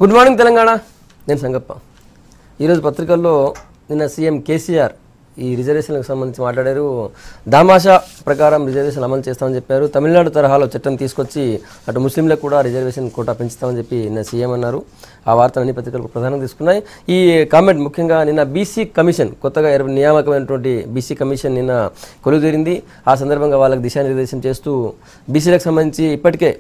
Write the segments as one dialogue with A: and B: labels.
A: Good morning Telangana. నేను సంగప్ప. ఈరోజు పత్రికల్లో నిన్న సీఎం కేసీఆర్ ఈ రిజర్వేషన్లకు సంబంధించి మాట్లాడారు. దామాషా ప్రకారం రిజర్వేషన్ అమలు చేస్తామని చెప్పారు. తమిళనాడు తరహాలో చట్టం తీసుకొచ్చి అటు ముస్లింలకు కూడా రిజర్వేషన్ కోటా పెంచుతామని చెప్పి నిన్న సీఎం అన్నారు. ఆ వార్తలు అన్ని పత్రికలకు ప్రధానంగా తీసుకున్నాయి. ఈ కామెంట్ ముఖ్యంగా నిన్న బీసీ కమిషన్ కొత్తగా నియామకమైనటువంటి బీసీ కమిషన్ నిన్న కొలువుదీరింది. ఆ సందర్భంగా వాళ్ళకి దిశానిర్దేశం చేస్తూ బీసీలకు సంబంధించి ఇప్పటికే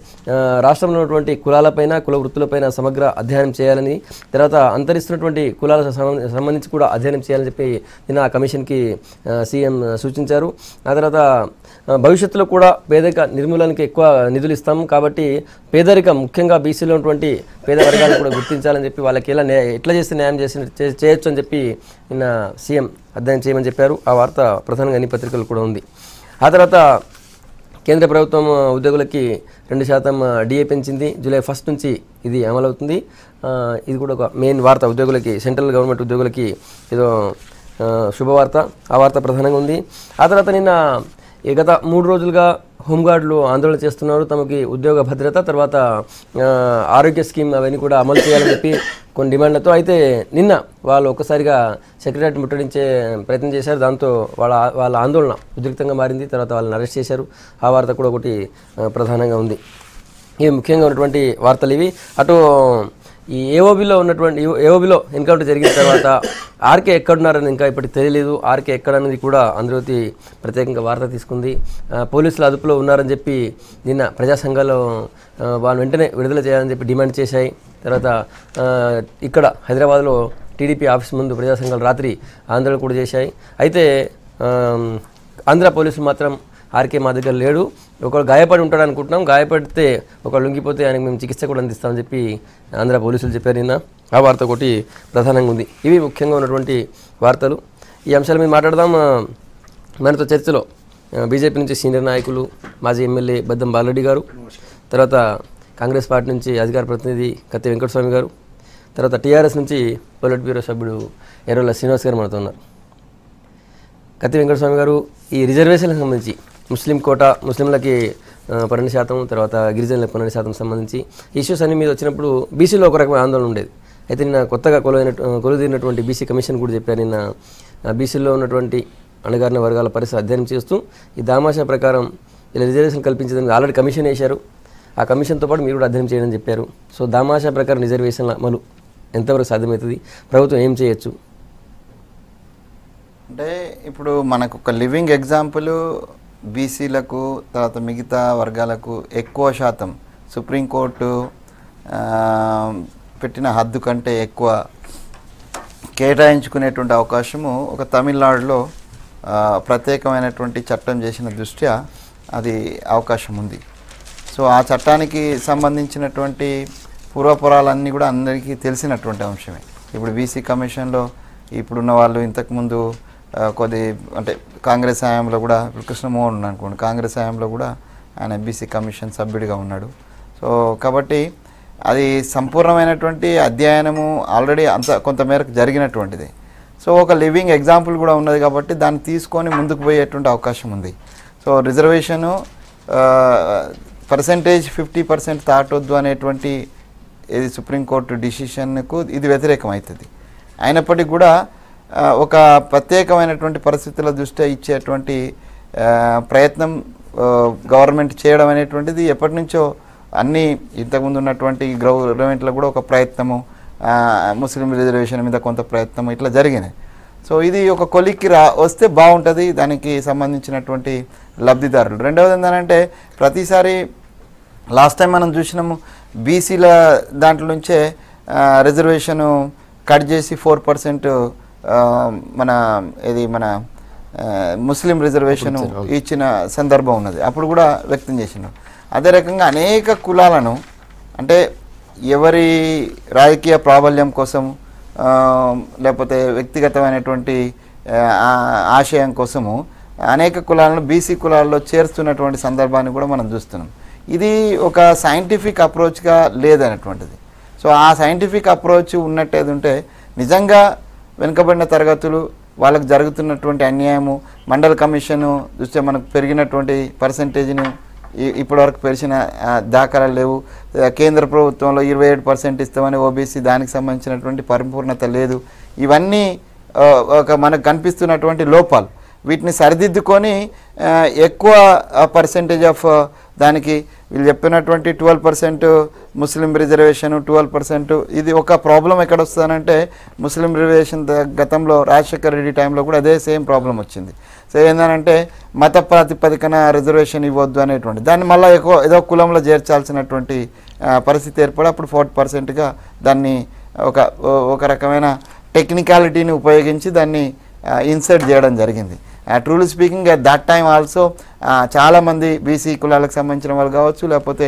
A: రాష్ట్రంలో ఉన్నటువంటి కులాలపైన కుల వృత్తులపైన సమగ్ర అధ్యయనం చేయాలని, తర్వాత అంతరిస్తున్నటువంటి కులాలకు సంబంధించి కూడా అధ్యయనం చేయాలని చెప్పి నిన్న ఆ కమిషన్కి సీఎం సూచించారు. ఆ తర్వాత భవిష్యత్తులో కూడా పేదరిక నిర్మూలనకి ఎక్కువ నిధులు ఇస్తాము కాబట్టి పేదరికం ముఖ్యంగా బీసీలో ఉన్నటువంటి పేద వర్గాలను కూడా గుర్తించాలని చెప్పి వాళ్ళకి ఎట్లా చేస్తే న్యాయం చేయొచ్చు అని చెప్పి నిన్న సీఎం అధ్యయనం చేయమని చెప్పారు. ఆ వార్త ప్రధానంగా అన్ని పత్రికలు కూడా ఉంది. ఆ తర్వాత కేంద్ర ప్రభుత్వం ఉద్యోగులకి 2% డిఏ పెంచింది. జూలై 1 నుంచి ఇది అమలవుతుంది. ఇది కూడా ఒక మెయిన్ వార్త. ఉద్యోగులకి, సెంట్రల్ గవర్నమెంట్ ఉద్యోగులకి ఏదో శుభవార్త. ఆ వార్త ప్రధానంగా ఉంది. ఆ తర్వాత నిన్న గత 3 రోజులుగా హోంగార్డులు ఆందోళన చేస్తున్నారు. తమకి ఉద్యోగ భద్రత, తర్వాత ఆరోగ్య స్కీమ్ అవన్నీ కూడా అమలు చేయాలని చెప్పి కొన్ని డిమాండ్లతో అయితే నిన్న వాళ్ళు ఒక్కసారిగా సెక్రటరీ ముట్టడించే ప్రయత్నం చేశారు. దాంతో వాళ్ళ ఆందోళన ఉద్రిక్తంగా మారింది. తర్వాత వాళ్ళని అరెస్ట్ చేశారు. ఆ వార్త కూడా ఒకటి ప్రధానంగా ఉంది. ఇవి ముఖ్యంగా ఉన్నటువంటి వార్తలు ఇవి. అటు ఈ ఏఓబిలో ఎన్కౌంటర్ జరిగిన తర్వాత ఆర్కే ఎక్కడున్నారని ఇంకా ఇప్పటికి తెలియలేదు. ఆర్కే ఎక్కడనేది కూడా ఆంధ్రజ్యోతి ప్రత్యేకంగా వార్త తీసుకుంది. పోలీసులు అదుపులో ఉన్నారని చెప్పి నిన్న ప్రజా సంఘాలు వాళ్ళు వెంటనే విడుదల చేయాలని చెప్పి డిమాండ్ చేశాయి. తర్వాత ఇక్కడ హైదరాబాద్లో టీడీపీ ఆఫీస్ ముందు ప్రజా సంఘాలు రాత్రి ఆందోళన కూడా చేశాయి. అయితే ఆంధ్ర పోలీసులు మాత్రం ఆర్కే మా దగ్గర లేడు, ఒకరు గాయపడి ఉంటాడు అనుకుంటున్నాం, గాయపడితే ఒకరు లొంగిపోతే ఆయనకు మేము చికిత్స కూడా అందిస్తామని చెప్పి ఆంధ్ర పోలీసులు చెప్పారు నిన్న. ఆ వార్త ఒకటి ప్రధానంగా ఉంది. ఇవి ముఖ్యంగా ఉన్నటువంటి వార్తలు. ఈ అంశాల మీద మాట్లాడదాం. మనతో చర్చలో బీజేపీ నుంచి సీనియర్ నాయకులు మాజీ ఎమ్మెల్యే బద్దం బాలరెడ్డి గారు, తర్వాత కాంగ్రెస్ పార్టీ నుంచి అధికార ప్రతినిధి కత్తి వెంకటస్వామి గారు, తర్వాత టీఆర్ఎస్ నుంచి పొలిట్ బ్యూరో సభ్యుడు ఎర్రల శ్రీనివాస్ గారు మనతో ఉన్నారు. కత్తి వెంకటస్వామి గారు, ఈ రిజర్వేషన్లకు సంబంధించి ముస్లిం కోటా, ముస్లింలకి 12%, తర్వాత గిరిజనులకు 12% సంబంధించి ఇష్యూస్ అన్ని మీద వచ్చినప్పుడు బీసీలో ఒక రకమైన ఆందోళన ఉండేది. అయితే నిన్న కొత్తగా కొలువుదీరినటువంటి బీసీ కమిషన్ కూడా చెప్పారు. నిన్న బీసీలో ఉన్నటువంటి అణగారిన వర్గాల పరిస్థితి అధ్యయనం చేస్తూ ఈ దామాషా ప్రకారం ఇలా రిజర్వేషన్ కల్పించడానికి ఆల్రెడీ కమిషన్ వేశారు. ఆ కమిషన్తో పాటు మీరు కూడా అధ్యయనం చేయడం చెప్పారు. సో దామాషా ప్రకారం రిజర్వేషన్ల అమలు ఎంతవరకు సాధ్యమవుతుంది, ప్రభుత్వం ఏం చేయొచ్చు?
B: అంటే ఇప్పుడు మనకు ఒక లివింగ్ ఎగ్జాంపుల్ బీసీలకు, తర్వాత మిగతా వర్గాలకు ఎక్కువ శాతం సుప్రీంకోర్టు పెట్టిన హద్దు కంటే ఎక్కువ కేటాయించుకునేటువంటి అవకాశము ఒక తమిళనాడులో ప్రత్యేకమైనటువంటి చట్టం చేసిన దృష్ట్యా అది అవకాశం ఉంది. సో ఆ చట్టానికి సంబంధించినటువంటి పూర్వపురాలన్నీ కూడా అందరికీ తెలిసినటువంటి అంశమే. ఇప్పుడు బీసీ కమిషన్లో ఇప్పుడున్న వాళ్ళు ఇంతకుముందు అంటే కాంగ్రెస్ హయాంలో కూడా, ఇప్పుడు కృష్ణమోహన్ ఉన్నాడు అనుకోండి, కాంగ్రెస్ హయాంలో కూడా ఆయన బీసీ కమిషన్ సభ్యుడిగా ఉన్నాడు. సో కాబట్టి అది సంపూర్ణమైనటువంటి అధ్యయనము ఆల్రెడీ కొంతమేరకు జరిగినటువంటిది. సో ఒక లివింగ్ ఎగ్జాంపుల్ కూడా ఉన్నది కాబట్టి దాన్ని తీసుకొని ముందుకు పోయేటువంటి అవకాశం ఉంది. సో రిజర్వేషను పర్సెంటేజ్ 50% దాటొద్దు అనేటువంటి ఇది సుప్రీంకోర్టు డిసిషన్కు ఇది వ్యతిరేకం అవుతుంది. అయినప్పటికీ కూడా ఒక ప్రత్యేకమైనటువంటి పరిస్థితుల దృష్ట్యా ఇచ్చేటువంటి ప్రయత్నం గవర్నమెంట్ చేయడం అనేటువంటిది ఎప్పటి నుంచో అన్నీ ఇంతకుముందు ఉన్నటువంటి గవర్నమెంట్లో కూడా ఒక ప్రయత్నము, ముస్లిం రిజర్వేషన్ మీద కొంత ప్రయత్నం ఇట్లా జరిగినాయి. సో ఇది ఒక కొలిక్కి వస్తే బాగుంటుంది దానికి సంబంధించినటువంటి లబ్ధిదారులు. రెండవది ఏంటంటే ప్రతిసారి లాస్ట్ టైం మనం చూసినాము బీసీల దాంట్లో నుంచే రిజర్వేషను కట్ చేసి 4% మన ముస్లిం రిజర్వేషను ఇచ్చిన సందర్భం ఉన్నది. అప్పుడు కూడా వ్యక్తం చేసినాం. అదే రకంగా అనేక కులాలను అంటే ఎవరి రాజకీయ ప్రాబల్యం కోసం లేకపోతే వ్యక్తిగతమైనటువంటి ఆశయం కోసము అనేక కులాలను బీసీ కులాల్లో చేరుస్తున్నటువంటి సందర్భాన్ని కూడా మనం చూస్తున్నాం. ఇది ఒక సైంటిఫిక్ అప్రోచ్గా లేదనేటువంటిది. సో ఆ సైంటిఫిక్ అప్రోచ్ ఉన్నట్టేది ఉంటే నిజంగా వెనుకబడిన తరగతులు వాళ్ళకు జరుగుతున్నటువంటి అన్యాయము, మండల కమిషను చూస్తే మనకు పెరిగినటువంటి పర్సంటేజ్ను ఇప్పటివరకు పెరిచిన దాఖలాలు లేవు. కేంద్ర ప్రభుత్వంలో 27% ఇస్తామని ఓబీసీ దానికి సంబంధించినటువంటి పరిపూర్ణత లేదు. ఇవన్నీ మనకు కనిపిస్తున్నటువంటి లోపాలు. వీటిని సరిదిద్దుకొని ఎక్కువ పర్సెంటేజ్ ఆఫ్ దానికి వీళ్ళు చెప్పినటువంటి 12% ముస్లిం రిజర్వేషన్ 12%. ఇది ఒక ప్రాబ్లం ఎక్కడ వస్తుందంటే ముస్లిం రిజర్వేషన్ గతంలో రాజశేఖర రెడ్డి టైంలో కూడా అదే సేమ్ ప్రాబ్లం వచ్చింది. సో ఏంటంటే మత ప్రాతిపదికన రిజర్వేషన్ ఇవ్వద్దు అనేటువంటి దాన్ని మళ్ళీ ఏదో కులంలో చేర్చాల్సినటువంటి పరిస్థితి ఏర్పడి అప్పుడు 40%గా దాన్ని ఒక రకమైన టెక్నికాలిటీని ఉపయోగించి దాన్ని ఇన్సర్ట్ చేయడం జరిగింది. Truly speaking at that time also చాలామంది బీసీ కులాలకు సంబంధించిన వాళ్ళు కావచ్చు, లేకపోతే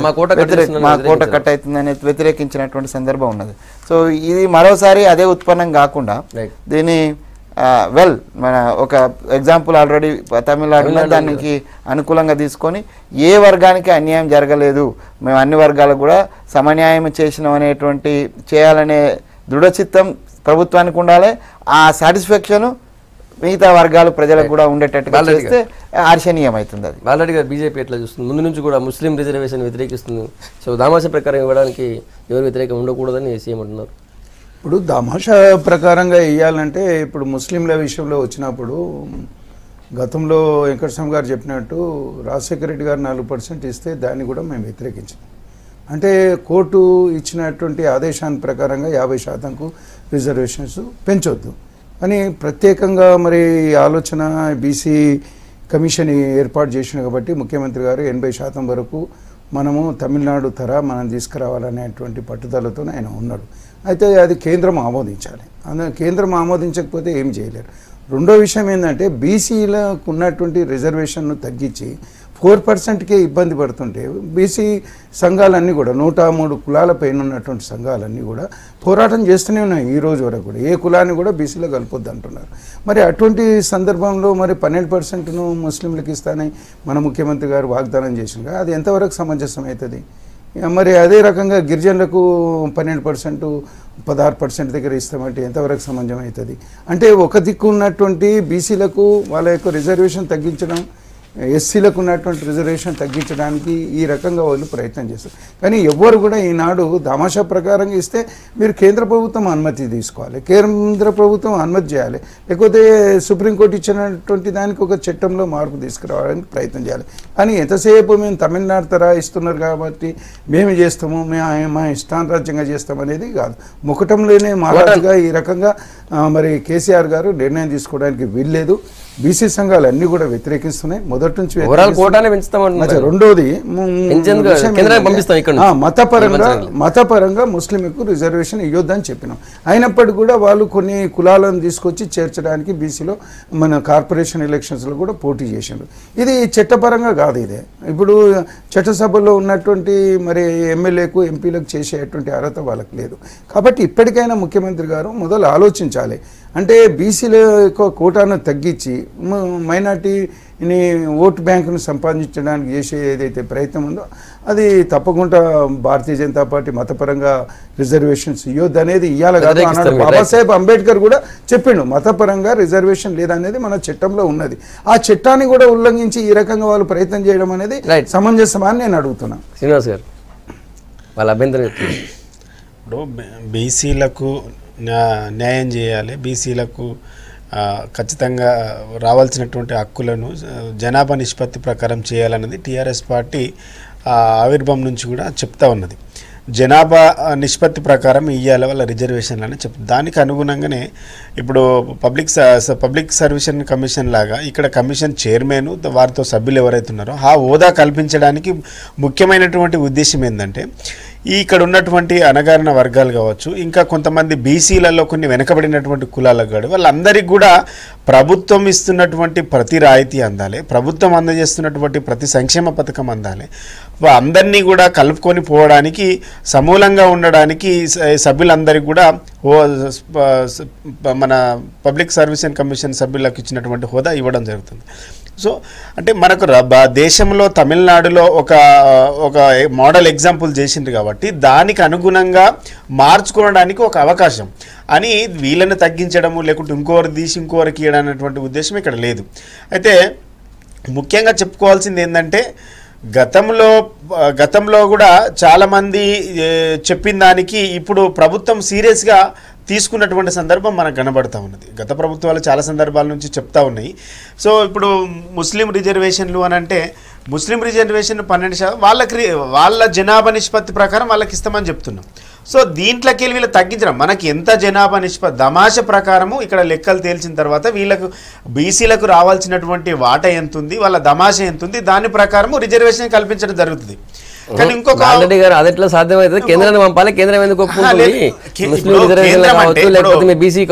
B: మా కోట కట్ అవుతుందని వ్యతిరేకించినటువంటి సందర్భం ఉన్నది. సో ఇది మరోసారి అదే ఉత్పన్నం కాకుండా దీని మన ఒక ఎగ్జాంపుల్ ఆల్రెడీ తమిళనాడు దానికి అనుకూలంగా తీసుకొని ఏ వర్గానికి అన్యాయం జరగలేదు, మేము అన్ని వర్గాలకు కూడా సమన్యాయం చేసినాం అనేటువంటి చేయాలనే దృఢచిత్తం ప్రభుత్వానికి ఉండాలి. ఆ సాటిస్ఫాక్షన్ మిగతా వర్గాలు ప్రజలకు కూడా ఉండేటట్టుగా చేస్తే ఆర్షణీయం అవుతుంది. అది
A: బాలారెడ్డి గారు బీజేపీ ఎట్లా చూస్తుంది? ముందు నుంచి కూడా ముస్లిం రిజర్వేషన్ వ్యతిరేకిస్తుంది. సో దామాషా ప్రకారం ఇవ్వడానికి ఎవరు వ్యతిరేకం ఉండకూడదని సీఎం అంటున్నారు.
C: ఇప్పుడు దామాషా ప్రకారంగా ఇవ్వాలంటే ఇప్పుడు ముస్లింల విషయంలో వచ్చినప్పుడు గతంలో వెంకటస్వామి గారు చెప్పినట్టు రాజశేఖర రెడ్డి గారు 4% ఇస్తే దాన్ని కూడా మేము వ్యతిరేకించాం. అంటే కోర్టు ఇచ్చినటువంటి ఆదేశాన్ని ప్రకారంగా 50%కు రిజర్వేషన్స్ పెంచొద్దు అని ప్రత్యేకంగా మరి ఆలోచన బీసీ కమిషన్ ఏర్పాటు చేసిన కాబట్టి ముఖ్యమంత్రి గారు 80% వరకు మనము తమిళనాడు మనం తీసుకురావాలనేటువంటి పట్టుదలతో ఆయన ఉన్నాడు. అయితే అది కేంద్రం ఆమోదించాలి. కేంద్రం ఆమోదించకపోతే ఏం చేయలేరు. రెండో విషయం ఏంటంటే బీసీలకు ఉన్నటువంటి రిజర్వేషన్ను తగ్గించి 4%కే ఇబ్బంది పడుతుంటే బీసీ సంఘాలన్నీ కూడా 103 కులాల పైన ఉన్నటువంటి సంఘాలన్నీ కూడా పోరాటం చేస్తూనే ఉన్నాయి ఈ రోజు వరకు కూడా. ఏ కులాన్ని కూడా బీసీలో కలపొద్దు అంటున్నారు. మరి అటువంటి సందర్భంలో మరి 12%ను ముస్లింలకు ఇస్తానని మన ముఖ్యమంత్రి గారు వాగ్దానం చేసింది. అది ఎంతవరకు సమంజసం అవుతుంది? మరి అదే రకంగా గిరిజనులకు 12% 16% దగ్గర ఇస్తామంటే ఎంతవరకు సమంజసం అవుతుంది? అంటే ఒక దిక్కు ఉన్నటువంటి బీసీలకు వాళ్ళ యొక్క రిజర్వేషన్ తగ్గించడం, ఎస్సీలకు ఉన్నటువంటి రిజర్వేషన్ తగ్గించడానికి ఈ రకంగా వాళ్ళు ప్రయత్నం చేస్తారు. కానీ ఎవ్వరు కూడా ఈనాడు దామాషా ప్రకారంగా ఇస్తే మీరు కేంద్ర ప్రభుత్వం అనుమతి తీసుకోవాలి, కేంద్ర ప్రభుత్వం అనుమతి చేయాలి, లేకపోతే సుప్రీంకోర్టు ఇచ్చినటువంటి దానికి ఒక చట్టంలో మార్పు తీసుకురావడానికి ప్రయత్నం చేయాలి. కానీ ఎంతసేపు మేము తమిళనాడు ఇస్తున్నారు కాబట్టి మేము చేస్తాము, మా ఇష్టానురాజ్యంగా చేస్తాం అనేది కాదు. ముకటంలోనే మహారాజుగా ఈ రకంగా మరి కేసీఆర్ గారు నిర్ణయం తీసుకోవడానికి వీల్లేదు. బీసీ సంఘాలు అన్ని కూడా వ్యతిరేకిస్తున్నాయి మొదటి నుంచి. రెండోది మతపరంగా ముస్లింకు రిజర్వేషన్ ఇవ్వద్దని చెప్పినాం. అయినప్పటికీ కూడా వాళ్ళు కొన్ని కులాలను తీసుకొచ్చి చేర్చడానికి బీసీలో మన కార్పొరేషన్ ఎలక్షన్స్లో కూడా పోటీ చేసిండ్రు. ఇది చట్టపరంగా కాదు. ఇదే ఇప్పుడు చట్టసభలో ఉన్నటువంటి మరి ఎమ్మెల్యేకు ఎంపీలకు చేసేటువంటి అర్హత వాళ్ళకి లేదు. కాబట్టి ఇప్పటికైనా ముఖ్యమంత్రి గారు మొదలు ఆలోచించాలి. అంటే బీసీల యొక్క కోటాను తగ్గించి మైనార్టీని ఓటు బ్యాంకును సంపాదించడానికి చేసే ఏదైతే ప్రయత్నం ఉందో అది తప్పకుండా భారతీయ జనతా పార్టీ మతపరంగా రిజర్వేషన్స్ ఇవ్వద్దు అనేది ఇవ్వాలి కాదు అన్నాడు. బాబాసాహెబ్ అంబేద్కర్ కూడా చెప్పిండు మతపరంగా రిజర్వేషన్ లేదనేది మన చట్టంలో ఉన్నది. ఆ చట్టాన్ని కూడా ఉల్లంఘించి ఈ రకంగా వాళ్ళు ప్రయత్నం చేయడం అనేది సమంజసమా అని నేను అడుగుతున్నా.
A: శ్రీనివాస్ గారు వాళ్ళ అభ్యంతరం
D: ఇప్పుడు బీసీలకు న్యాయం చేయాలి, బీసీలకు ఖచ్చితంగా రావాల్సినటువంటి హక్కులను జనాభా నిష్పత్తి ప్రకారం చేయాలన్నది టీఆర్ఎస్ పార్టీ ఆవిర్భావం నుంచి కూడా చెప్తా ఉన్నది. జనాభా నిష్పత్తి ప్రకారం ఇవ్వాలి వాళ్ళ రిజర్వేషన్లని దానికి అనుగుణంగానే ఇప్పుడు పబ్లిక్ సర్వీస్ కమిషన్ లాగా ఇక్కడ కమిషన్ చైర్మన్ వారితో సభ్యులు ఎవరైతే ఉన్నారో ఆ హోదా కల్పించడానికి ముఖ్యమైనటువంటి ఉద్దేశం ఏంటంటే ఇక్కడ ఉన్నటువంటి అణగారిన వర్గాలు కావచ్చు, ఇంకా కొంతమంది బీసీలలో కొన్ని వెనకబడినటువంటి కులాలకు కాదు, వాళ్ళందరికీ కూడా ప్రభుత్వం ఇస్తున్నటువంటి ప్రతి రాయితీ అందాలి, ప్రభుత్వం అందజేస్తున్నటువంటి ప్రతి సంక్షేమ పథకం అందాలి, అందరినీ కూడా కలుపుకొని పోవడానికి సమూలంగా ఉండడానికి సభ్యులందరికీ కూడా మన పబ్లిక్ సర్వీస్ అండ్ కమిషన్ సభ్యులకు ఇచ్చినటువంటి హోదా ఇవ్వడం జరుగుతుంది. సో అంటే మనకు దేశంలో తమిళనాడులో ఒక మోడల్ ఎగ్జాంపుల్ చేసింది కాబట్టి దానికి అనుగుణంగా మార్చుకోవడానికి ఒక అవకాశం అని వీళ్ళని తగ్గించడము లేకుంటే ఇంకోరు తీసి ఇంకోరికి ఇవ్వడం అనేటువంటి ఉద్దేశం ఇక్కడ లేదు. అయితే ముఖ్యంగా చెప్పుకోవాల్సింది ఏంటంటే గతంలో కూడా చాలామంది చెప్పిన దానికి ఇప్పుడు ప్రభుత్వం సీరియస్గా తీసుకున్నటువంటి సందర్భం మనకు కనబడతా ఉన్నది. గత ప్రభుత్వాలు చాలా సందర్భాల నుంచి చెప్తా ఉన్నాయి. సో ఇప్పుడు ముస్లిం రిజర్వేషన్లు అని అంటే ముస్లిం రిజర్వేషన్ 12% వాళ్ళ జనాభా నిష్పత్తి ప్రకారం వాళ్ళకి ఇస్తామని చెప్తున్నాం. సో దీంట్లోకి వెళ్ళి వీళ్ళు తగ్గించడం మనకి ఎంత జనాభా నిష్పత్తి దమాష ప్రకారము ఇక్కడ లెక్కలు తేల్చిన తర్వాత వీళ్ళకు బీసీలకు రావాల్సినటువంటి వాటా ఎంత ఉంది, వాళ్ళ దమాష ఎంత ఉంది, దాని ప్రకారము రిజర్వేషన్ కల్పించడం జరుగుతుంది. కానీ ఇంకొక
A: ఆల్రెడీ గారు అది ఎట్లా సాధ్యమవుతుంది? కేంద్రాన్ని పంపాలి, కేంద్రం ఎందుకు ఒప్పుకుంటుంది? ముస్లిం రిజర్వేషన్ కావచ్చు, లేకపోతే మీ బీసీ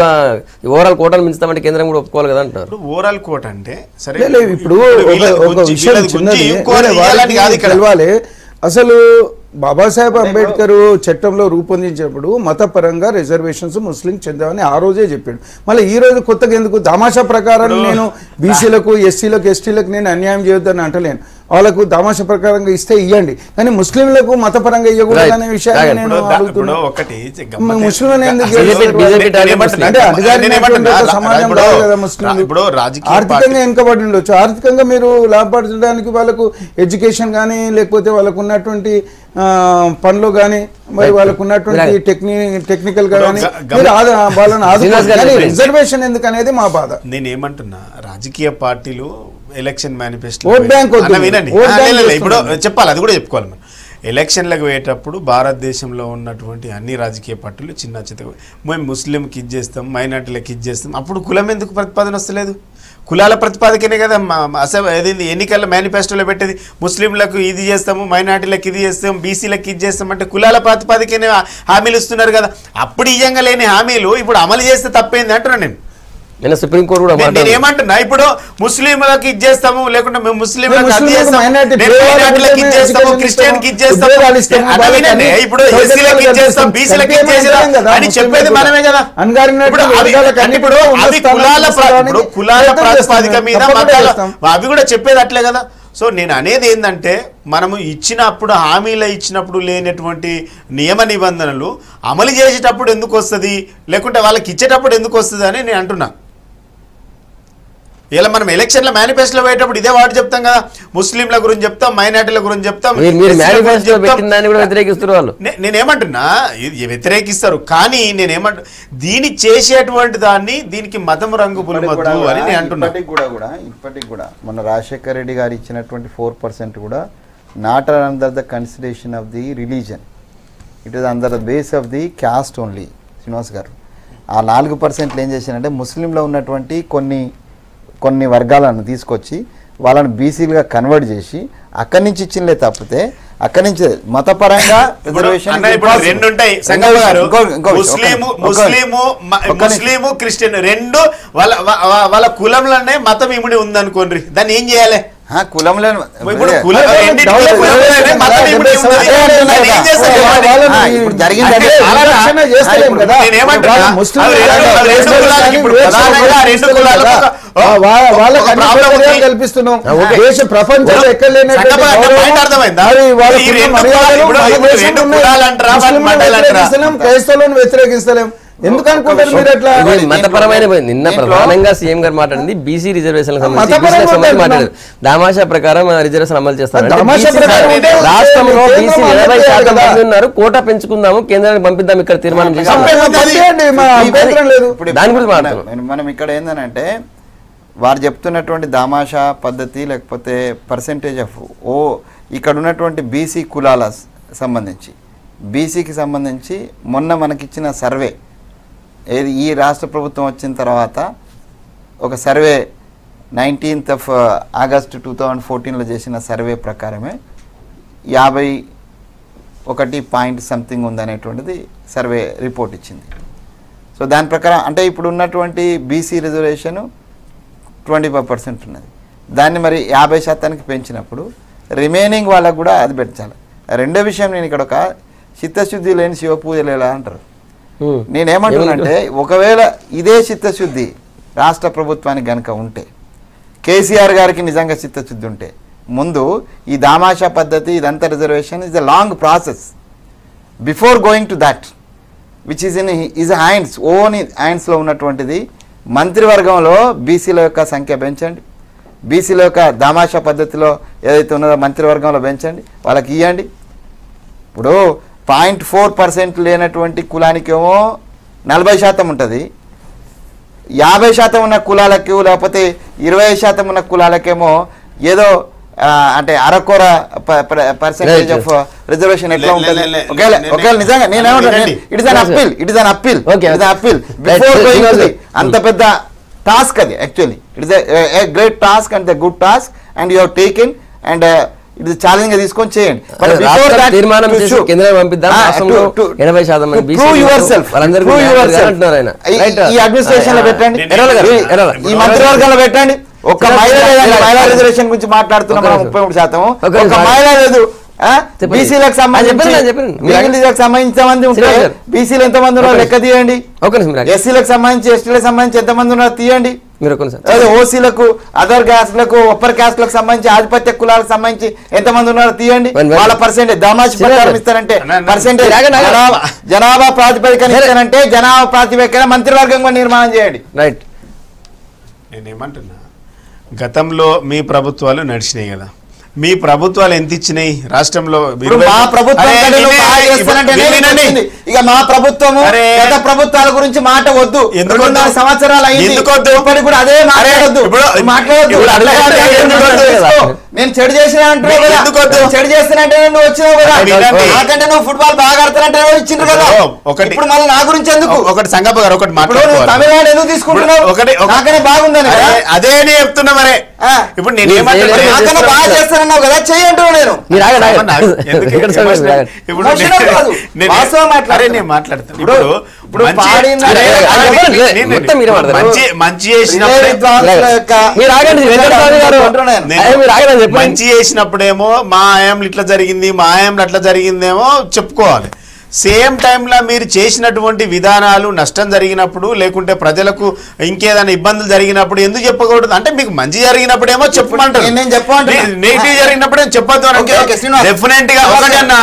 A: ఓవరాల్ కోటాలు మించుతామంటే కేంద్రం కూడా ఒప్పుకోవాలి కదా అంటారు.
D: ఓవరాల్ కోట అంటే సరే,
C: ఇప్పుడు ఒక విషయం చిన్నది తెలవాలి. అసలు బాబాసాహెబ్ అంబేద్కర్ చట్టంలో రూపొందించినప్పుడు మతపరంగా రిజర్వేషన్స్ ముస్లిం చెందామని ఆ రోజే చెప్పాడు. మళ్ళీ ఈ రోజు కొత్తగా ఎందుకు? తమాషా ప్రకారం నేను బీసీలకు, ఎస్సీలకు, ఎస్టీలకు నేను అన్యాయం చేయొద్దని అంటలేను. వాళ్ళకు తమాషా ప్రకారంగా ఇస్తే ఇవ్వండి, కానీ ముస్లింలకు మతపరంగా ఇవ్వకూడదు అనే విషయాన్ని నేను అడుగుతున్నాను. ముస్లింలను ఎందుకు అంటే అధికారిక సమాజం కాదు కదా ముస్లింలు. ఆర్థికంగా వెనుకబడి ఉండొచ్చు, ఆర్థికంగా మీరు లాభపరచడానికి వాళ్ళకు ఎడ్యుకేషన్ కానీ లేకపోతే వాళ్ళకు ఉన్నటువంటి పనులు కానీ మరి వాళ్ళకు ఉన్నటువంటి టెక్నికల్ గా కానీ వాళ్ళని ఆదుకోవాలి. రిజర్వేషన్ ఎందుకు అనేది మా బాధ.
D: నేనేమంటున్నా, రాజకీయ పార్టీలు ఎలక్షన్ మేనిఫెస్టో
C: వినండి,
D: ఇప్పుడు చెప్పాలి, అది కూడా చెప్పుకోవాలి. మనం ఎలక్షన్లకు పోయేటప్పుడు భారతదేశంలో ఉన్నటువంటి అన్ని రాజకీయ పార్టీలు చిన్న చిన్న మేము ముస్లింకి ఇది చేస్తాం, మైనార్టీలకు ఇది చేస్తాం, అప్పుడు కులం ఎందుకు ప్రతిపాదన వస్తలేదు? కులాల ప్రతిపాదకనే కదా ఏది ఎన్నికల మేనిఫెస్టోలో పెట్టేది. ముస్లింలకు ఇది చేస్తాము, మైనార్టీలకు ఇది చేస్తాం, బీసీలకు ఇది చేస్తాం అంటే కులాల ప్రతిపాదకనే హామీలు ఇస్తున్నారు కదా. అప్పుడు ఇయ్యంగా లేని హామీలు ఇప్పుడు అమలు చేస్తే తప్పేంది అంటున్నాను నేను.
A: సుప్రీంకోర్టు కూడా
D: నేను ఏమంటున్నా, ఇప్పుడు ముస్లింలకు ఇది చేస్తాము, లేకుంటే మేము ముస్లింలకు అది చేస్తాము, మైనార్టీలకు ఇది చేస్తాము, క్రిస్టియన్కి ఇది చేస్తాము, ఇప్పుడు ఎస్సీలకు ఇది చేస్తాం, బీసీలకు ఇది చేస్తాం అని చెప్పేది మనమే కదా. ఇప్పుడు అవి కులాల ప్రాతిపదిక మీద అవి కూడా చెప్పేది అట్లే కదా. సో నేను అనేది ఏంటంటే, మనము ఇచ్చినప్పుడు హామీలు ఇచ్చినప్పుడు లేనటువంటి నియమ నిబంధనలు అమలు చేసేటప్పుడు ఎందుకు వస్తుంది, లేకుంటే వాళ్ళకి ఇచ్చేటప్పుడు ఎందుకు వస్తుంది అని నేను అంటున్నా. ఇలా మనం ఎలక్షన్ల మేనిఫెస్టోలో పోయేటప్పుడు ఇదే వాటి చెప్తాం కదా, ముస్లింల గురించి చెప్తాం, మైనార్టీల గురించి చెప్తాం. నేనేమంటున్నా, వ్యతిరేకిస్తారు, కానీ నేనేమంటున్నా దీన్ని చేసేటువంటి దాన్ని దీనికి మతం రంగు పులుమద్దు అని నేను అంటున్నా.
B: ఇప్పటికి కూడా మన రాజశేఖర రెడ్డి గారు ఇచ్చినటువంటి 4% కూడా not under the consideration of the religion, it is under the base of the caste only. Srinivas గారు ఆ 4% ఏం చేశారంటే ముస్లింలో ఉన్నటువంటి కొన్ని వర్గాలను తీసుకొచ్చి వాళ్ళని బీసీలుగా కన్వర్ట్ చేసి అక్కడి నుంచి ఇచ్చినలే తప్పితే అక్కడి నుంచి మతపరంగా రిజర్వేషన్
D: ముస్లిము క్రిస్టియన్ రెండు వాళ్ళ కులంలోనే మతం ఇముడి ఉందనుకోండి, దాన్ని ఏం చేయాలి?
B: కులంలో
C: కల్పిస్తున్నాం. దేశ ప్రపంచంలో ఎక్కడ లేని క్రైస్తవులను వ్యతిరేకిస్తలేం. ఎందుకనుకుంటారు మీరు అట్లా?
A: మతపరమైన నిన్న ప్రధానంగా సీఎం గారు మాట్లాడింది బీసీ రిజర్వేషన్ మాట్లాడారు. దామాషా ప్రకారం రిజర్వేషన్ అమలు చేస్తారు. రాష్ట్రంలో బీసీ 80% మంది ఉన్నారు, కోటా పెంచుకుందాము, కేంద్రానికి పంపిద్దాం, ఇక్కడ తీర్మానం చేశారు. దాని గురించి మాట్లాడుతున్నాం
B: మనం. ఇక్కడ ఏంటంటే వారు చెప్తున్నటువంటి దామాషా పద్ధతి లేకపోతే పర్సెంటేజ్ ఆఫ్ ఇక్కడ ఉన్నటువంటి బీసీ కులాల సంబంధించి బీసీకి సంబంధించి మొన్న మనకిచ్చిన సర్వే ఏది ఈ రాష్ట్ర ప్రభుత్వం వచ్చిన తర్వాత ఒక సర్వే 19th ఆగస్టు 2014లో చేసిన సర్వే ప్రకారమే 51 సంథింగ్ ఉందనేటువంటిది సర్వే రిపోర్ట్ ఇచ్చింది. సో దాని ప్రకారం అంటే ఇప్పుడు ఉన్నటువంటి బీసీ రిజర్వేషన్ 25% ఉన్నది. దాన్ని మరి 50% పెంచినప్పుడు రిమైనింగ్ వాళ్ళకు కూడా అది పెంచాలి. రెండో విషయం, నేను ఇక్కడ ఒక చిత్తశుద్ధి లేని శివ పూజలు ఎలా అంటారు. నేనేమంటున్నానంటే ఒకవేళ ఇదే చిత్తశుద్ధి రాష్ట్ర ప్రభుత్వానికి గనక ఉంటే, కేసీఆర్ గారికి నిజంగా చిత్తశుద్ధి ఉంటే ముందు ఈ దామాషా పద్ధతి ఇదంతా reservation is a long process before going to that which is in is hands own హ్యాండ్స్లో ఉన్నటువంటిది. మంత్రివర్గంలో బీసీల యొక్క సంఖ్య పెంచండి, బీసీలో ఒక దామాషా పద్ధతిలో ఏదైతే ఉన్నదో మంత్రివర్గంలో పెంచండి, వాళ్ళకి ఇవ్వండి. ఇప్పుడు 0.4% లేనటువంటి కులానికేమో 40% ఉంటుంది, 50% ఉన్న కులాలకు లేకపోతే 20% ఉన్న కులాలకేమో ఏదో అంటే అరకొర పర్సెంటేజ్ ఆఫ్ రిజర్వేషన్ ఎట్లా ఉంటుంది. ఒకవేళ నిజంగా నేనేమంటాను, it is an appeal before going to the అంత పెద్ద టాస్క్ అది. Actually it is a great task and the good task and you have taken and it is challenge గా తీసుకొని చేయండి. ఈ అడ్మినిస్ట్రేషన్ లో పెట్టండి, ఈ మంత్రివర్గంలో పెట్టండి. ఒక మహిళా రిజర్వేషన్ గురించి మాట్లాడుతున్నాం 33%, ఒక మహిళ లేదు. బీసీలకు సంబంధించిన మంది ఉంటే బీసీలు ఎంతమంది ఉన్నారో లెక్క తీయండి, ఎస్సీలకు సంబంధించి ఎస్టీలకు సంబంధించి ఎంతమంది ఉన్నారో తీయండి, ఓసీలకు అదర్ క్యాస్ట్లకు అప్పర్ క్యాస్ట్లకు సంబంధించి ఆధిపత్య కులాలకు సంబంధించి ఎంతమంది ఉన్నారో తీయండి. వాళ్ళ పర్సెంటేజ్ దామాషి ప్రకారం ఇస్తారంటే పర్సెంటేజ్ జనాభా ప్రాతిపదికన ఇస్తారంటే జనాభా ప్రాతిపదికన మంత్రివర్గం నిర్మాణం చేయండి.
D: రైట్. నేనేమంటున్నా, గతంలో మీ ప్రభుత్వాలు నడిచినాయి కదా, మీ ప్రభుత్వాలు ఎంత ఇచ్చినాయి రాష్ట్రంలో?
B: మా ప్రభుత్వం ఇక మా ప్రభుత్వము గత ప్రభుత్వాల గురించి మాట వద్దు. 2 సంవత్సరాలు అయింది, ఇప్పటికి కూడా అదే మాట్లాడొద్దు. నేను చెడు చేసిన చెడు చేస్తున్నట్టే నువ్వు వచ్చినావు కదా, నాకంటే నువ్వు ఫుట్బాల్ బాగా ఆడుతున్నట్టే ఇచ్చిండ్రు కదా. ఇప్పుడు మళ్ళీ నా గురించి ఎందుకు?
D: ఒకటి సంగప్ప గారు ఒకటి
B: తమిళనాడు ఎందుకు తీసుకుంటున్నావు? నాకనే బాగుందని
D: అదే చెప్తున్నా. మరి ఇప్పుడు నేను
B: నాకన్నా బాగా చేస్తానన్నావు కదా, చెయ్యంటున్నా. నేను
D: మంచి చేసినప్పుడేమో మా ఆయంలో ఇట్లా జరిగింది, మా ఆయంలో అట్లా జరిగిందేమో చెప్పుకోవాలి. సేమ్ టైంలో మీరు చేసినటువంటి విధానాలు నష్టం జరిగినప్పుడు లేకుంటే ప్రజలకు ఇంకేదైనా ఇబ్బందులు జరిగినప్పుడు ఎందుకు చెప్పకూడదు? అంటే మీకు మంచి జరిగినప్పుడేమో చెప్పమంటారు, నెగిటివ్ జరిగినప్పుడు చెప్పొద్దు. డెఫినెట్ గా ఒకటన్నా,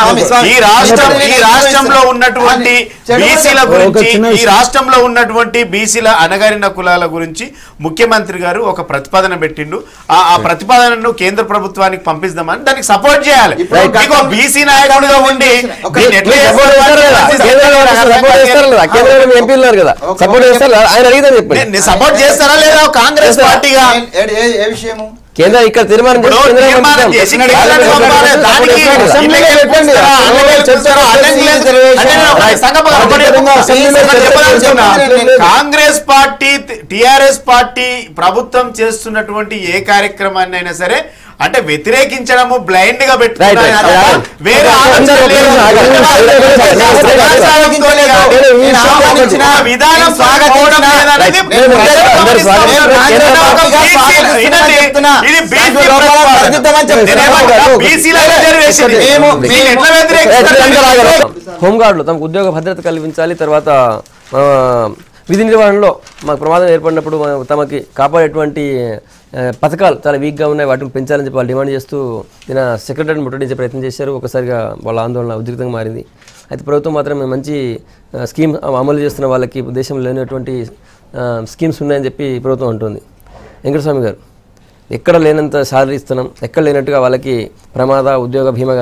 D: ఈ రాష్ట్రంలో ఉన్నటువంటి బీసీల గురించి, ఈ రాష్ట్రంలో ఉన్నటువంటి బీసీల అణగారిన కులాల గురించి ముఖ్యమంత్రి గారు ఒక ప్రతిపాదన పెట్టిండు. ఆ ప్రతిపాదనను కేంద్ర ప్రభుత్వానికి పంపిస్తామని దానికి సపోర్ట్ చేయాలి. బీసీ నాయకుడిగా ఉండి సపోర్ట్ చేస్తారా లేదా కాంగ్రెస్ పార్టీగా?
A: కేంద్ర ఇక్కడ తీర్మానం
D: కాంగ్రెస్ పార్టీ టిఆర్ఎస్ పార్టీ ప్రభుత్వం చేస్తున్నటువంటి ఏ కార్యక్రమాన్ని అయినా సరే అంటే వ్యతిరేకించడము బ్లైండ్ గా
A: హోంగార్డులు తమకు ఉద్యోగ భద్రత కల్పించాలి. తర్వాత విధి నిర్వహణలో మాకు ప్రమాదం ఏర్పడినప్పుడు తమకి కాపాడేటువంటి పథకాలు చాలా వీక్గా ఉన్నాయి, వాటిని పెంచాలని చెప్పి వాళ్ళు డిమాండ్ చేస్తూ నిన్న సెక్రటరీని ముట్టడించే ప్రయత్నం చేశారు. ఒకసారిగా వాళ్ళ ఆందోళన ఉద్రిక్తంగా మారింది. అయితే ప్రభుత్వం మాత్రం మంచి స్కీమ్ అమలు చేస్తున్న వాళ్ళకి దేశంలో లేనటువంటి స్కీమ్స్ ఉన్నాయని చెప్పి ప్రభుత్వం అంటుంది. వెంకటస్వామి గారు, ఎక్కడ లేనంత శాలరీ ఇస్తున్నాం, ఎక్కడ లేనట్టుగా వాళ్ళకి ప్రమాద ఉద్యోగ బీమా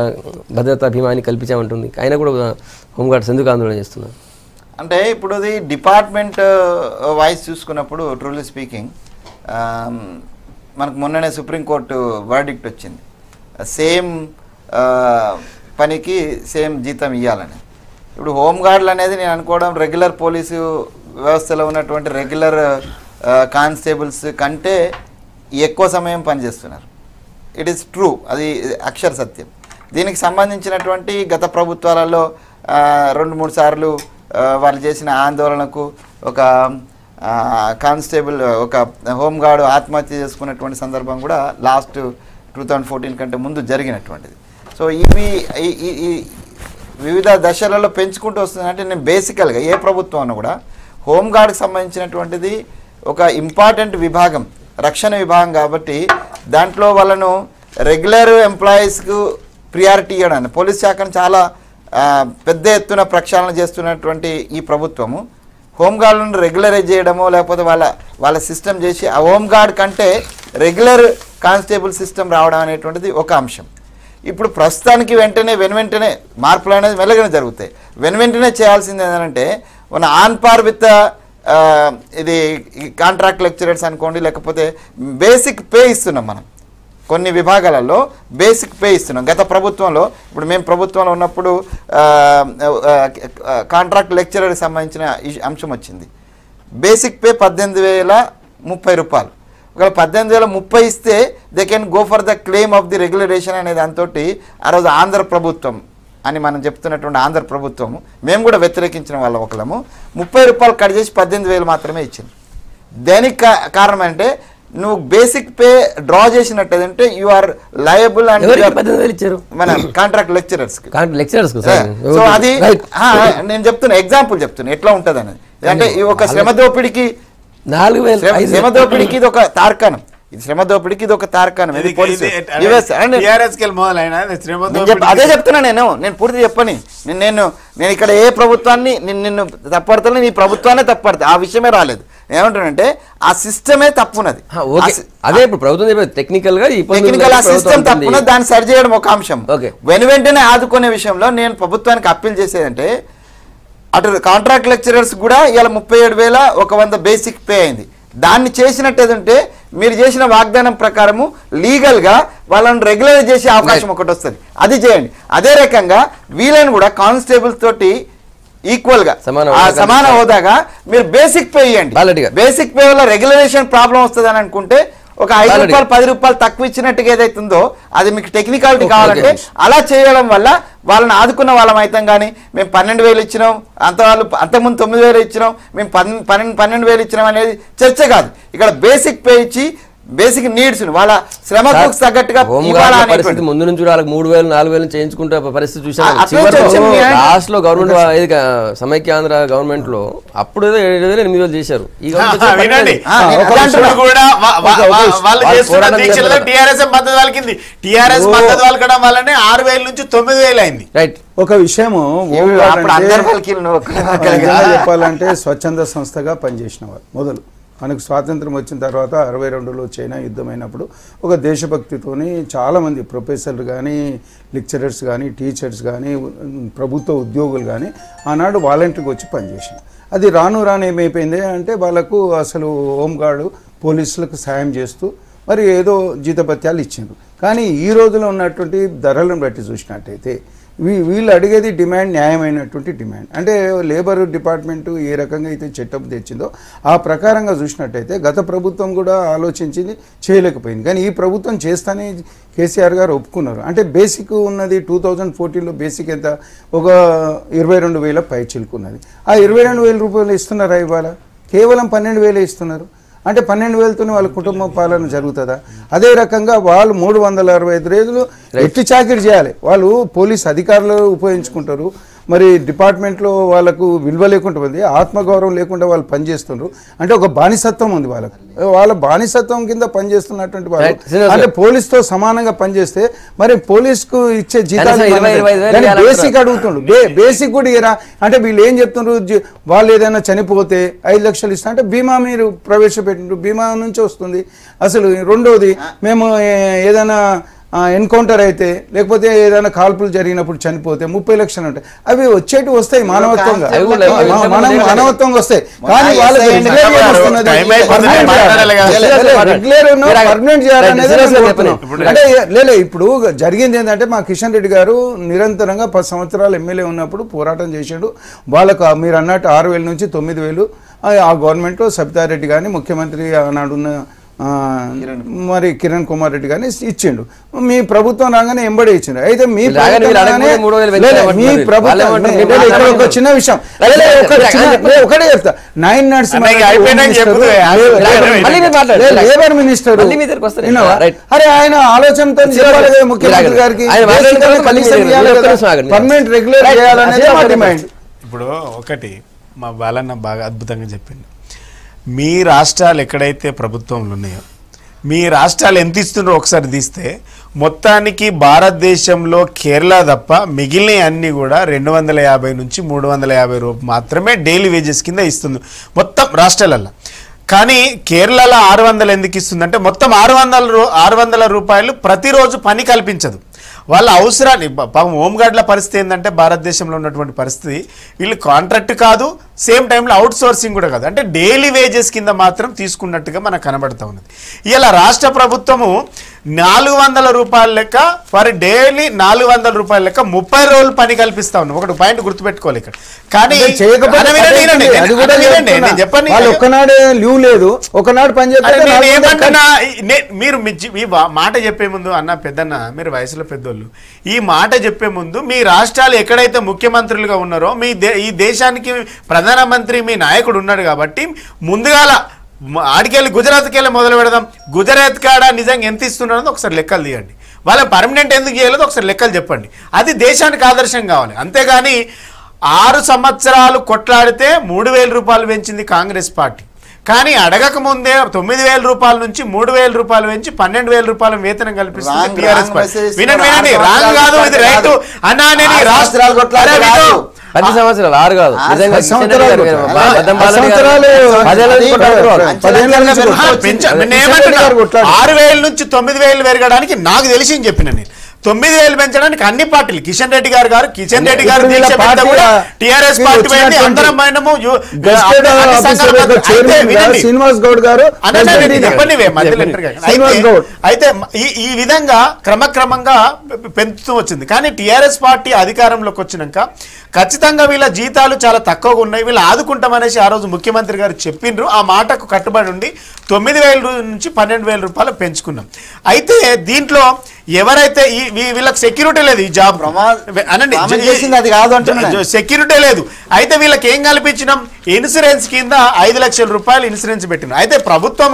A: భద్రతా బీమాని కల్పించామంటుంది. అయినా కూడా హోంగార్డ్స్ ఎందుకు ఆందోళన చేస్తున్నారు?
B: అంటే ఇప్పుడు అది డిపార్ట్మెంట్ వైజ్ చూసుకున్నప్పుడు ట్రూలీ స్పీకింగ్ మనకు మొన్ననే సుప్రీంకోర్టు వర్డిక్ట్ వచ్చింది, సేమ్ పనికి సేమ్ జీతం ఇవ్వాలని. ఇప్పుడు హోంగార్డులు అనేది నేను అనుకోవడం రెగ్యులర్ పోలీసు వ్యవస్థలో ఉన్నటువంటి రెగ్యులర్ కానిస్టేబుల్స్ కంటే ఎక్కువ సమయం పనిచేస్తున్నారు. ఇట్ ఈస్ ట్రూ, అది అక్షర సత్యం. దీనికి సంబంధించినటువంటి గత ప్రభుత్వాలలో 2-3 సార్లు వాళ్ళు చేసిన ఆందోళనకు ఒక కానిస్టేబుల్ ఒక హోంగార్డు ఆత్మహత్య చేసుకున్నటువంటి సందర్భం కూడా లాస్ట్ 2014 కంటే ముందు జరిగినటువంటిది. సో ఇవి ఈ వివిధ దశలలో పెంచుకుంటూ వస్తుంది. అంటే నేను బేసికల్గా ఏ ప్రభుత్వం అన్నా కూడా హోంగార్డ్కి సంబంధించినటువంటిది ఒక ఇంపార్టెంట్ విభాగం, రక్షణ విభాగం కాబట్టి దాంట్లో వాళ్ళను రెగ్యులర్ ఎంప్లాయీస్కు ప్రియారిటీ ఇవ్వడానికి పోలీస్ శాఖను చాలా పెద్ద ఎత్తున ప్రక్షాళన చేస్తున్నటువంటి ఈ ప్రభుత్వము హోంగార్డులను రెగ్యులరైజ్ చేయడమో లేకపోతే వాళ్ళ సిస్టమ్ చేసి ఆ హోంగార్డ్ కంటే రెగ్యులర్ కానిస్టేబుల్ సిస్టమ్ రావడం అనేటువంటిది ఒక అంశం. ఇప్పుడు ప్రస్తుతానికి వెంటనే మార్పులు అనేది మెల్లగానే జరుగుతాయి. వెంటనే చేయాల్సింది ఏంటంటే మన ఆన్ పార్ విత్ ఇది కాంట్రాక్ట్ లెక్చరర్స్ అనుకోండి, లేకపోతే బేసిక్ పే ఇస్తున్నాం మనం. కొన్ని విభాగాలలో బేసిక్ పే ఇస్తున్నాం. గత ప్రభుత్వంలో ఇప్పుడు మేము ప్రభుత్వంలో ఉన్నప్పుడు కాంట్రాక్ట్ లెక్చరర్కి సంబంధించిన అంశం వచ్చింది. బేసిక్ పే 18,030 రూపాయలు. ఒకవేళ 18,030 ఇస్తే they can go for the claim of the రెగ్యులరేషన్ అనే దాంతో ఆ రోజు ఆంధ్ర ప్రభుత్వం అని మనం చెప్తున్నటువంటి ఆంధ్ర ప్రభుత్వం, మేము కూడా వ్యతిరేకించిన వాళ్ళ ఒకళ్ళము, 30 రూపాయలు కట్ చేసి 18,000 మాత్రమే ఇచ్చింది. దానికి కారణం అంటే నువ్వు బేసిక్ పే డ్రా చేసినట్టు అంటే యు ఆర్ లయబుల్ అండ్
A: ఇచ్చారు
B: మన కాంట్రాక్ట్ లెక్చరర్స్.
A: సో
B: అది నేను చెప్తున్నా, ఎగ్జాంపుల్ చెప్తున్నా ఎట్లా ఉంటుంది అనేది. అంటే ఒక శ్రమ దోపిడికి
A: 4,000
B: శ్రమ దోపిడికి ఇది ఒక తార్కాణం. ఇది శ్రమ దోపిడికి ఇది ఒక తార్కాణం. అదే చెప్తున్నా నేను పూర్తి చెప్పని. నేను ఇక్కడ ఏ ప్రభుత్వాన్ని నిన్ను తప్పడతాను, నీ ప్రభుత్వాన్ని తప్పడతా, ఆ విషయమే రాలేదు. ఏమంటానంటే ఆ సిస్టమే తప్పున్నది.
A: అదే ఇప్పుడు ప్రభుత్వం చెప్పేది టెక్నికల్
B: ఆ సిస్టమ్ తప్పున్నది, దాన్ని సరి చేయడం ఒక అంశం. వెంటనే ఆదుకునే విషయంలో నేను ప్రభుత్వానికి అప్పీల్ చేసేదంటే అటు కాంట్రాక్ట్ లెక్చరర్స్ కూడా ఇలా 37,100 బేసిక్ పే అయింది. దాన్ని చేసినట్టేదంటే మీరు చేసిన వాగ్దానం ప్రకారము లీగల్గా వాళ్ళని రెగ్యులర్ చేసే అవకాశం ఒకటి వస్తుంది, అది చేయండి. అదే రకంగా వీళ్ళని కూడా కానిస్టేబుల్స్ తోటి ఈక్వల్గా సమాన హోదాగా మీరు బేసిక్ పే ఇవ్వండి. బేసిక్ పే వల్ల రెగ్యులరేషన్ ప్రాబ్లం వస్తుంది అని అనుకుంటే ఒక 5 రూపాయలు 10 రూపాయలు తక్కువ ఇచ్చినట్టుగా ఏదైతుందో అది మీకు టెక్నికాలిటీ కావాలంటే అలా చేయడం వల్ల వాళ్ళని ఆదుకున్న వాళ్ళం అవుతాం. కానీ మేము 12,000 ఇచ్చినాం, అంతకుముందు 9,000 ఇచ్చినాం, మేము 12,000 ఇచ్చినాం అనేది చర్చ కాదు. ఇక్కడ బేసిక్ పే ఇచ్చి బేసిక్ నీడ్స్ వాళ్ళ శ్రమకు తగ్గట్టుగా
A: ముందు నుంచి వాళ్ళకి 3,000 4,000 చేయించుకుంటే పరిస్థితి చూసాను. లాస్ట్ లో గవర్నమెంట్ సమైక్య ఆంధ్ర గవర్నమెంట్ లో అప్పుడు 7,000 8,000 చేశారు.
C: రైట్. ఒక విషయము చెప్పాలంటే స్వచ్ఛంద సంస్థగా పనిచేసిన వాళ్ళు మొదలు మనకు స్వాతంత్రం వచ్చిన తర్వాత 62లో చైనా యుద్ధమైనప్పుడు ఒక దేశభక్తితోని చాలామంది ప్రొఫెసర్లు కానీ లెక్చరర్స్ కానీ టీచర్స్ కానీ ప్రభుత్వ ఉద్యోగులు కానీ ఆనాడు వాలంటీర్కి వచ్చి పనిచేసారు. అది రాను ఏమైపోయింది అంటే వాళ్ళకు అసలు హోంగార్డు పోలీసులకు సాయం చేస్తూ మరి ఏదో జీతభత్యాలు ఇచ్చిండ్రు. కానీ ఈ రోజులో ఉన్నటువంటి ధరలను బట్టి చూసినట్టయితే వీళ్ళు అడిగేది డిమాండ్ న్యాయమైనటువంటి డిమాండ్. అంటే లేబర్ డిపార్ట్మెంటు ఏ రకంగా అయితే చట్టం తెచ్చిందో ఆ ప్రకారంగా చూసినట్టయితే గత ప్రభుత్వం కూడా ఆలోచించింది, చేయలేకపోయింది. కానీ ఈ ప్రభుత్వం చేస్తానే కేసీఆర్ గారు ఒప్పుకున్నారు. అంటే బేసిక్ ఉన్నది 2014లో బేసిక్ ఎంత ఒక 22,000 పై చిలుకున్నది. ఆ 22,000 రూపాయలు ఇస్తున్నారా ఇవాళ? కేవలం 12,000 ఇస్తున్నారు. అంటే 12,000తో వాళ్ళ కుటుంబ పాలన జరుగుతుందా? అదే రకంగా వాళ్ళు 365 రోజులు ఎట్టి చాకిరి చేయాలి. వాళ్ళు పోలీస్ అధికారులు ఉపయోగించుకుంటారు, మరి డిపార్ట్మెంట్లో వాళ్ళకు విలువ లేకుండా ఉంది, ఆత్మగౌరవం లేకుండా వాళ్ళు పనిచేస్తున్నారు. అంటే ఒక బానిసత్వం ఉంది వాళ్ళకు. వాళ్ళ బానిసత్వం కింద పనిచేస్తున్నటువంటి వాళ్ళు అంటే పోలీస్తో సమానంగా పనిచేస్తే మరి పోలీస్కు ఇచ్చే జీతాలు బేసిక్ అడుగుతుండ్రు. బేసిక్ కూడా ఇరా అంటే వీళ్ళు ఏం చెప్తున్నారు, వాళ్ళు ఏదైనా చనిపోతే 5 లక్షలు ఇస్తా అంటే బీమా మీరు ప్రవేశపెట్టినారు, బీమా నుంచి వస్తుంది. అసలు రెండోది మేము ఏదైనా ఎన్కౌంటర్ అయితే లేకపోతే ఏదైనా కాల్పులు జరిగినప్పుడు చనిపోతే 30 లక్షలు ఉంటాయి. అవి వస్తాయి మానవత్వంగా వస్తాయి. కానీ వాళ్ళకి పర్మనెంట్ చేయాలనేది అంటే లేదు. ఇప్పుడు జరిగింది ఏంటంటే మా కిషన్ రెడ్డి గారు నిరంతరంగా 10 సంవత్సరాలు ఎమ్మెల్యే ఉన్నప్పుడు పోరాటం చేశాడు. వాళ్ళకు మీరు అన్నట్టు 6,000 నుంచి 9,000 ఆ గవర్నమెంట్లో సబితారెడ్డి కానీ ముఖ్యమంత్రి ఆనాడున్న మరి కిరణ్ కుమార్ రెడ్డి గారిని ఇచ్చిండు. మీ ప్రభుత్వం రాగానే ఎంబడే ఇచ్చిండు. అయితే మీ ప్రభుత్వం ఒక చిన్న విషయం ఒకటే చెప్తా, 9 లేబర్ మినిస్టర్ అరే ఆయన ఆలోచనతో ముఖ్యమంత్రి గారికి పర్మనెంట్ రెగ్యులర్ చేయాలనేది మా డిమాండ్.
D: ఇప్పుడు ఒకటి మా బాలన్న బాగా అద్భుతంగా చెప్పిండు, మీ రాష్ట్రాలు ఎక్కడైతే ప్రభుత్వంలో ఉన్నాయో మీ రాష్ట్రాలు ఎంత ఇస్తున్నారో ఒకసారి తీస్తే మొత్తానికి భారతదేశంలో కేరళ తప్ప మిగిలిన అన్ని కూడా 250 నుంచి 350 రూపాయలు మాత్రమే డైలీ వేజెస్ కింద ఇస్తుంది మొత్తం రాష్ట్రాలలో. కానీ కేరళలో 600 ఎందుకు ఇస్తుందంటే మొత్తం 600 రూపాయలు ప్రతిరోజు పని కల్పించదు. వాళ్ళ అవసరాన్ని పాపం హోంగార్డుల పరిస్థితి ఏంటంటే భారతదేశంలో ఉన్నటువంటి పరిస్థితి వీళ్ళు కాంట్రాక్ట్ కాదు, సేమ్ టైంలో అవుట్ సోర్సింగ్ కూడా కాదు, అంటే డైలీ వేజెస్ కింద మాత్రం తీసుకున్నట్టుగా మనకు కనబడుతూ ఉన్నది. ఇలా రాష్ట్ర ప్రభుత్వము 400 రూపాయల లెక్క ఫర్ డైలీ 400 రూపాయల లెక్క 30 రోజులు పని కల్పిస్తా ఉన్నాం. ఒకటి పాయింట్ గుర్తుపెట్టుకోవాలి ఇక్కడ. కానీ నేను చెప్పండి,
C: ఒక్కనాడే లీవ్ లేదు, ఒకనాడు పని
D: ఏమంటున్నా, మీరు ఈ మాట చెప్పే ముందు అన్న పెద్దన్న మీరు వయసులో పెద్దోళ్ళు, ఈ మాట చెప్పే ముందు మీ రాష్ట్రాలు ఎక్కడైతే ముఖ్యమంత్రులుగా ఉన్నారో ఈ దేశానికి ప్రధానమంత్రి మీ నాయకుడు ఉన్నాడు కాబట్టి ముందుగాల ఆడికెళ్ళి గుజరాత్కి వెళ్ళి మొదలు పెడదాం. గుజరాత్ కాడ నిజంగా ఎంత ఇస్తున్నారో ఒకసారి లెక్కలు తీయండి. వాళ్ళ పర్మనెంట్ ఎందుకు చేయలేదో ఒకసారి లెక్కలు చెప్పండి. అది దేశానికి ఆదర్శం కావాలి. అంతేగాని 6 సంవత్సరాలు కొట్లాడితే 3000 రూపాయలు పెంచింది కాంగ్రెస్ పార్టీ. కానీ అడగక ముందే 9000 రూపాయల నుంచి 3000 రూపాయలు పెంచి 12000 రూపాయల వేతనం కల్పిస్తుంది టీఆర్ఎస్ పార్టీ. వినండి, రాంగ్ కాదు, ఇది రైట్ అన్నా. నేను రాష్ట్రాలు
A: 10 సంవత్సరాలు 6 కాదు,
D: 6000 నుంచి 9000 పెరగడానికి నాకు తెలిసి చెప్పిన నేను 9000 పెంచడానికి అన్ని పార్టీలు కిషన్ రెడ్డి గారు టీఆర్ఎస్ పార్టీ
C: శ్రీనివాస్ గౌడ్ గారు
D: అయితే ఈ విధంగా క్రమక్రమంగా పెంచుతూ వచ్చింది. కానీ టీఆర్ఎస్ పార్టీ అధికారంలోకి వచ్చినాక ఖచ్చితంగా వీళ్ళ జీతాలు చాలా తక్కువగా ఉన్నాయి, వీళ్ళు ఆదుకుంటామనేసి ఆ రోజు ముఖ్యమంత్రి గారు చెప్పిండ్రు. ఆ మాటకు కట్టుబడి ఉండి 9000 నుంచి 12000 రూపాయలు పెంచుకున్నాం. అయితే దీంట్లో ఎవరైతే వీళ్ళకి సెక్యూరిటీ లేదు, ఈ జాబ్ అనండి సెక్యూరిటీ లేదు. అయితే వీళ్ళకి ఏం కల్పించినాం, ఇన్సూరెన్స్ కింద 5 లక్షల రూపాయలు ఇన్సూరెన్స్ పెట్టినాం. అయితే ప్రభుత్వం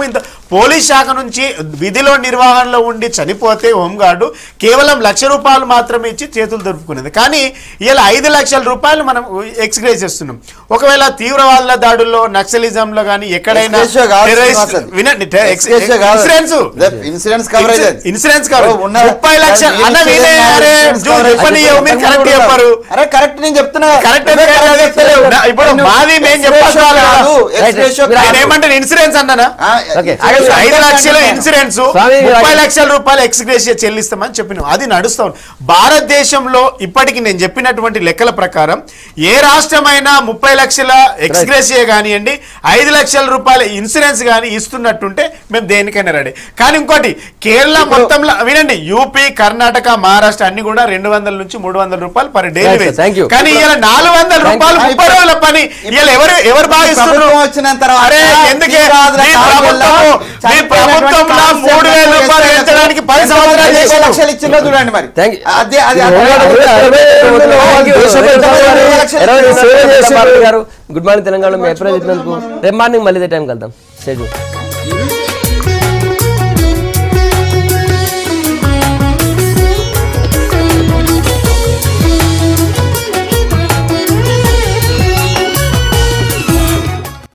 D: పోలీస్ శాఖ నుంచి విధిలో నిర్వహణలో ఉండి చనిపోతే హోంగార్డు కేవలం 1 లక్ష రూపాయలు మాత్రమే ఇచ్చి చేతులు దొరుకునేది. కానీ ఇలా 5 లక్షల రూపాయలు మనం ఎక్స్గ్రేజ్ చేస్తున్నాం. ఒకవేళ తీవ్రవాదుల దాడుల్లో నక్సలిజంలో కానీ ఎక్కడైనా ఇన్సూరెన్స్ కవరేజ్ 30 లక్షలు చెప్పారు. కరెక్ట్ నేను చెప్తున్నా, ఇప్పుడు మాది మేము చెప్పాలంటే ఇన్సూరెన్స్ అన్నానా 5 లక్షల ఇన్సూరెన్స్ 30 లక్షల రూపాయలు ఎక్స్గ్రేషియా చెల్లిస్తామని చెప్పినాం. అది నడుస్తాం. భారతదేశంలో ఇప్పటికి నేను చెప్పినటువంటి లెక్కల ప్రకారం ఏ రాష్ట్రమైనా 30 లక్షల ఎక్స్గ్రేషియా కానివ్వండి 5 లక్షల రూపాయల ఇన్సూరెన్స్ కానీ ఇస్తున్నట్టుంటే మేము దేనికైనా రెడీ. కానీ ఇంకోటి కేరళ మొత్తంలో వినండి, యూపీ, కర్ణాటక, మహారాష్ట్ర అన్ని కూడా 200 నుంచి 300 రూపాయలు పర్ డే. కానీ ఇలా 400 రూపాయలు 30 రోజుల పని ఇలా ఎవరు భావిస్తున్నారు? ఎందుకే ప్రభుత్వంలో 3000 రూపాయలు పెంచడానికి 10 సంవత్సరాలు 6 లక్షలు ఇచ్చిందో చూడండి. మరి
A: గుడ్ మార్నింగ్ తెలంగాణ. మీ అభిప్రాయం చెప్పినందుకు రేపు మార్నింగ్ మళ్ళీ టైం కలుద్దాం.